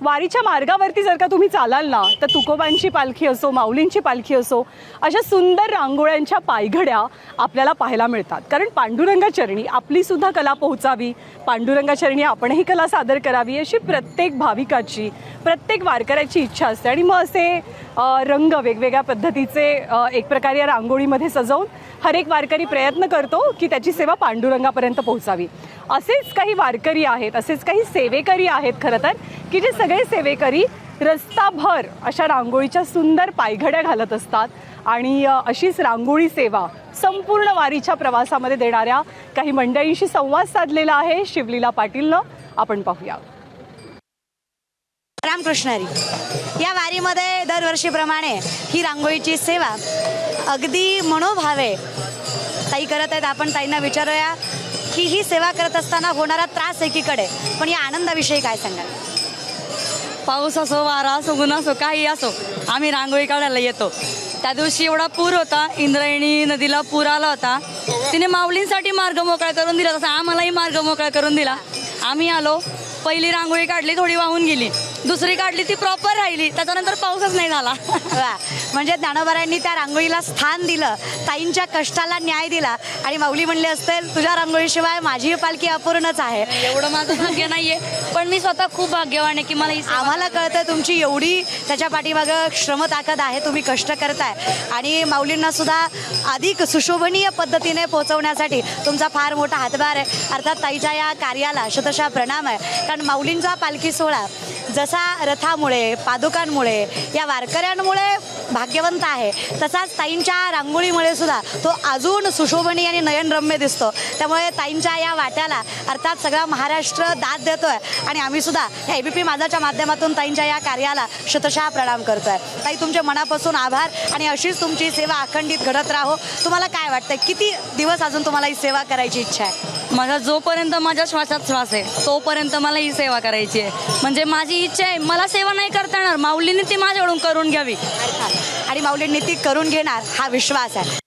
वारीच्या मार्गावरती जर का तुम्ही चालाल ना, तर तुकोबांची पालखी असो, माऊलींची पालखी असो, अशा सुंदर रांगोळ्यांच्या पायघड्या आपल्याला पाहायला मिळतात. कारण पांडुरंगाचरणी आपलीसुद्धा कला पोहोचावी, पांडुरंगाचरणी आपणही कला सादर करावी, अशी प्रत्येक भाविकाची, प्रत्येक वारकऱ्याची इच्छा असते. आणि मग असे रंग वेगवेगळ्या पद्धतीचे एक प्रकारे या रांगोळीमध्ये सजवून हर एक वारकरी प्रयत्न करतो की त्याची सेवा पांडुरंगापर्यंत पोहोचावी. असेच काही वारकरी आहेत, असेच काही सेवेकरी आहेत खरं तर, की जे सगळे सेवेकरी रस्ताभर अशा रांगोळीच्या सुंदर पायघड्या घालत असतात. आणि अशीच रांगोळी सेवा संपूर्ण वारीच्या प्रवासामध्ये देणाऱ्या काही मंडळींशी संवाद साधलेला आहे शिवलीला पाटीलनं. आपण पाहूया. रामकृष्ण हरी. या वारीमध्ये दरवर्षीप्रमाणे ही रांगोळीची सेवा अगदी मनोभावे ताई करत आहेत. आपण ताईंना विचारूया की ही सेवा करत असताना होणारा त्रास एकीकडे, पण या आनंदाविषयी काय सांगाल? पाऊस असो, वारा असो, ऊन असो, काही असो, आम्ही रांगोळी काढायला येतो. त्या दिवशी एवढा पूर होता, इंद्रायणी नदीला पूर आला होता. तिने माऊलींसाठी मार्ग मोकळा करून दिला, तसा आम्हालाही मार्ग मोकळा करून दिला. आम्ही आलो, पहिली रांगोळी काढली, थोडी वाहून गेली. दुसरी काढली, ती प्रॉपर राहिली. त्याच्यानंतर पाऊसच नाही झाला. वा, म्हणजे ज्ञानोबारायांनी त्या रांगोळीला स्थान दिलं, ताईंच्या कष्टाला न्याय दिला. आणि माऊली म्हणले असतील, तुझ्या रांगोळीशिवाय माझी पालखी अपूर्णच आहे. एवढं माझं भाग्य नाहीये, पण मी स्वतः खूप भाग्यवान आहे की मला ही सेवा आम्हाला कळतं तुमची एवढी त्याच्या पाठीमागं श्रम ताकद आहे, तुम्ही कष्ट करताय. आणि माऊलींना सुद्धा अधिक सुशोभनीय पद्धतीने पोहोचवण्यासाठी तुमचा फार मोठा हातभार आहे. अर्थात ताईच्या या कार्याला शतशः प्रणाम आहे. कारण माऊलींचा पालखी सोहळा जसा रथामुळे, पादुकांमुळे, या वारकऱ्यांमुळे भाग्यवंत आहे, तसाच ताईंच्या रांगोळीमुळे सुद्धा तो अजून सुशोभनीय आणि नयनरम्य दिसतो. त्यामुळे ताईंच्या या वाट्याला अर्थात सगळा महाराष्ट्र दाद देतोय. आणि आम्ही सुद्धा या ABP माझाच्या माध्यमातून ताईंच्या या कार्याला शतशः प्रणाम करतोय. ताई, तुमचे मनापासून आभार. आणि अशीच तुमची सेवा अखंडित घडत राहो. तुम्हाला काय वाटतं, किती दिवस अजून तुम्हाला ही सेवा करायची इच्छा आहे? माझा जोपर्यंत माझ्या श्वासात श्वास आहे तोपर्यंत मला ही सेवा करायची आहे. म्हणजे माझी इच्छा आहे, मला सेवा नाही करता येणार, माऊलींनी ती माझ्याकडून करून घ्यावी. आणि माऊलींनी ती करून घेणार हा विश्वास आहे.